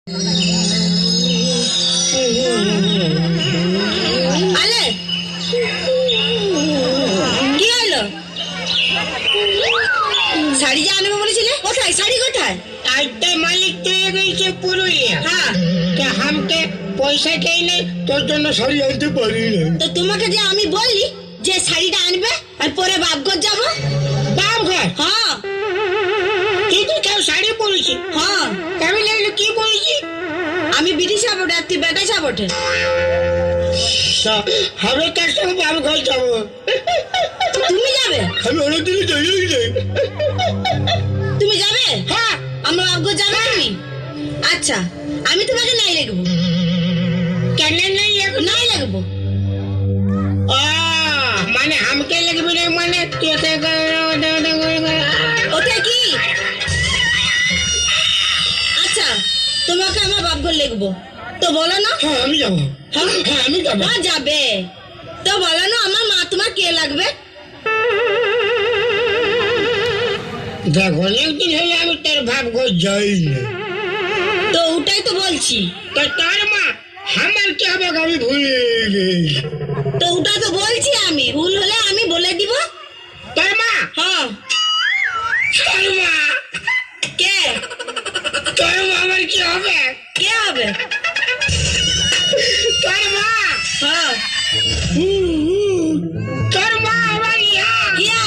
আলে কি হলো? শাড়ি যে আনবে বলেছিলে, কোথায় শাড়ি কোথায়? আইতে মালিক চলে গেছে পুরুলিয়া। হ্যাঁ, তা আমাকে পয়সা দেয় নাই, তোর জন্য শাড়ি আনতে পারি না। তো তোমাকে যে আমি বললি যে শাড়িটা আনবে আর পরে বাপঘর যাবো। বাপঘর? হ্যাঁ তুই তো কেউ শাড়ি পরেছি। হ্যাঁ, আমি লাগলো কি বলেছি? আমি বিটি সাপোর্টে আর তুই বেটা সাপোর্টে। আমি তার সঙ্গে বাপঘর যাবো। তুমি যাবে? আমি অনেকদিন যাই নাই। তুমি যাবে? হ্যাঁ। আমার বাপঘর যাবে তুমি? আচ্ছা, আমি তোমাকে নাই লাগবো। কেন নাই লাগবো? নাই লাগবো মানে আমাকে লাগবে না, মানে ওটা কি? আচ্ছা, তোমাকে আমার বাপঘর লিখবো তো বলো না। হ্যাঁ আমি যাবো। হ্যাঁ আমি যাবো। হ্যাঁ যাবে তো বলো না, আমার মা তোমার কে লাগবে? দেখ অনেকদিন হলে আমি তোর বাপঘর যাই না। তো ওটাই তো বলছি। তো তার মা আমার কি হবে? আমি ভুলে গেছি। তো ওটা তো বলছি, আমি ভুল হলে আমি বলে দিব। তোর মা? হ্যাঁ। তোর মা? কে? তোর মা আমার কি হবে? কে হবে? তোর মা? হ্যাঁ। তোর মা আমার ইয়া। কিয়া?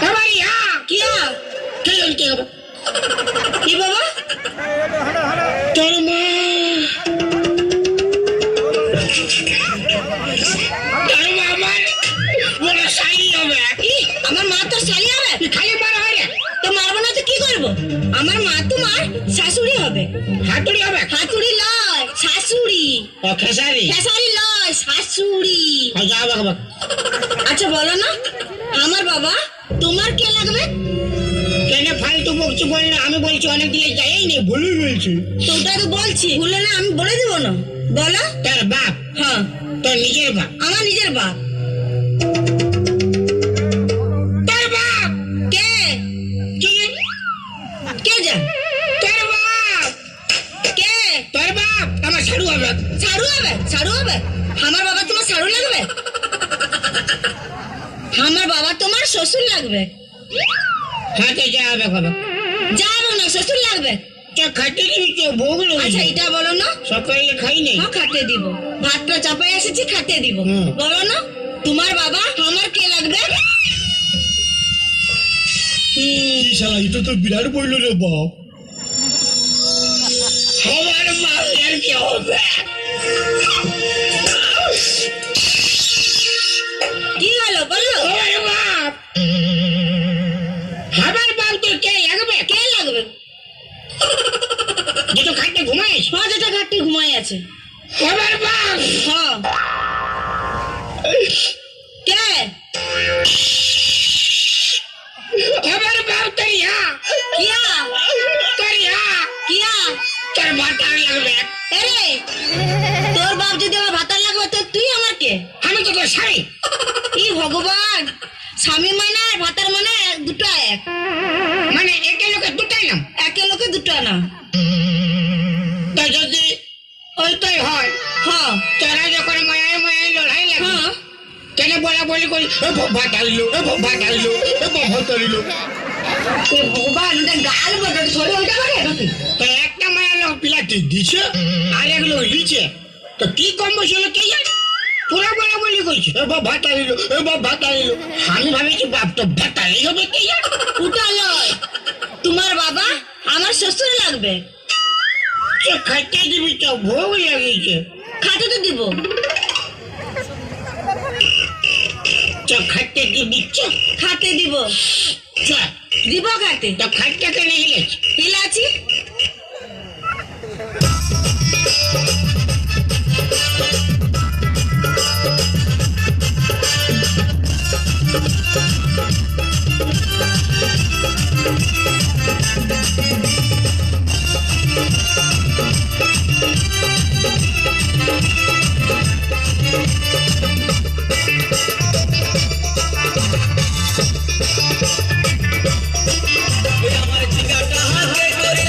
আমার ইয়া। কিয়া? কে কি হবে? কি বাবা? তোর মা? তোর মা আমার বড় শাড়ি হবে। কি? আমার মা তো শালি হবে? খালি মারা হয় রে। তো মারবো না তো কি করবো? আমার মা তোমার শাশুড়ি হবে। হাতুড়ি হবে? হাতুড়ি লয়, শাশুড়ি। ও খেসারি? খেসারি লয়, শাশুড়ি। যা বাবা। আচ্ছা বলো না, আমার বাবা তোমার কে লাগবে? কেন ফালতু বকছি বল না? আমি বলছি অনেক দিলে যাই নেই, ভুলে গেছি। তো ওটা তো বলছি, ভুলে না আমি বলে দিব না। বলো। তোর বাপ? হ্যাঁ। তোর নিজের বাপ? আমার নিজের বাপ। তোর বাপ? কে? কি? কে যা? তোর বাপ? কে? তোর বাপ আমার সাড়ু হবে। সাড়ু হবে? সাড়ু হবে? আমার বাবা তোমার সাড়ু লাগবে? আমার বাবা তোমার শ্বশুর লাগবে। হাতে যা হবে বাবা। যাবো না, শ্বশুর লাগবে। তো খাটে দিবি তো ভোগ নেই। আচ্ছা এটা বলো না। সকালে খাই নেই। হ্যাঁ খাতে দিব, ভাতটা চাপাই এসেছি, খাতে দিব। হুম। বলো না, তোমার বাবা আমার কে লাগবে? শালা এটা তো বিরাট বইল রে বাপ। আমার বাপের কি হবে? কি হলো বলো? আমার বাপ? আমার বাপ তো কে লাগবে? কে লাগবে? যেটা খাটে ঘুমাইস? হ্যাঁ, যেটা ঘাটটি ঘুমাই আছে। আমার বাপ? হ্যাঁ। কে? আমার বাপ তোর ইয়া। কিয়া? তোর ইয়া। কিয়া? তোর ভাতার লাগবে। আরে তোর বাপ যদি আমার ভাতার লাগবে তো তুই আমার কে? আমি তো তোর স্বামী। ই ভগবান, স্বামী মানে আর ভাতার মানে দুটো এক। মানে একে লোকে দুটাই নাম। একে লোকে দুটো না। তো যদি ওইটাই হয়, হ্যাঁ। তোরা যখন মায়ের মায়ের লড়াই লাগে, হ্যাঁ। কেন বলা বলি করি ভাত আইলো, ভাত আইলো, ভাত আইলো। ভগবান, ওটা গাল বটে ছড়ে ওইটা করে নাকি? তো একটা মায়ের লোক পিলাটি দিছে আর এক লোক দিচ্ছে, তো কি কম বসে হলো কে জানে? পুরো বলা বলি করছে ভাত আইলো, ভাত আইলো। আমি ভাবেছি বাপ তো ভাত আই হবে কে জানে? ওটা লয়, তোমার বাবা আমার শ্বশুর লাগবে। খাইতে দিবি তো ভোগ লাগিয়েছে। খাতে তো দিব। খাইতে দিবি খাতে দিব। দিব খাতে। তো খাইতে কেন হিলেছে? হিলাছি। আমার জিগাটা হাতে করে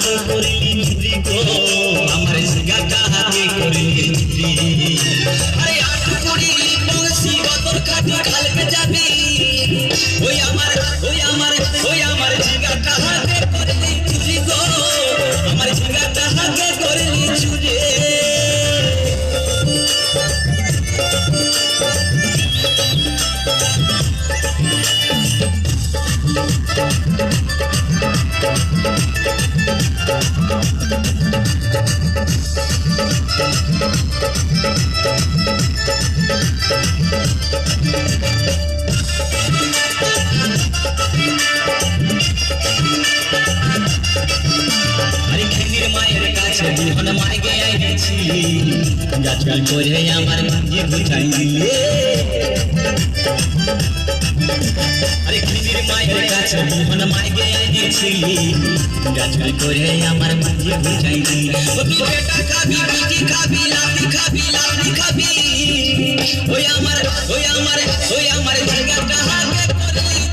হাতে করলি চুরি গো আমার ঝিঙ্গাটা হাতে করলি চুরি আরে আট কুড়ি বংশী গতর কাটি কালকে যাবি ওই আমার ঝিঙ্গাটা হাতে করলি চুরি গো আমার ঝিঙ্গাটা হাতে করলি চুরি আরে খেনির মায়ের কাছে বিহন মাইগে আইছি যাচল করে আমার মঞ্জি বুঝাই দিলে আরে খেনির মায়ের কাছে বিহন মাইগে আইছি যাচল করে আমার মঞ্জি বুঝাই দিলে ও তুই বেটা খাবি বিটি খাবি লাতি খাবি ওই আমার ঝিঙ্গাটা হাতে করলি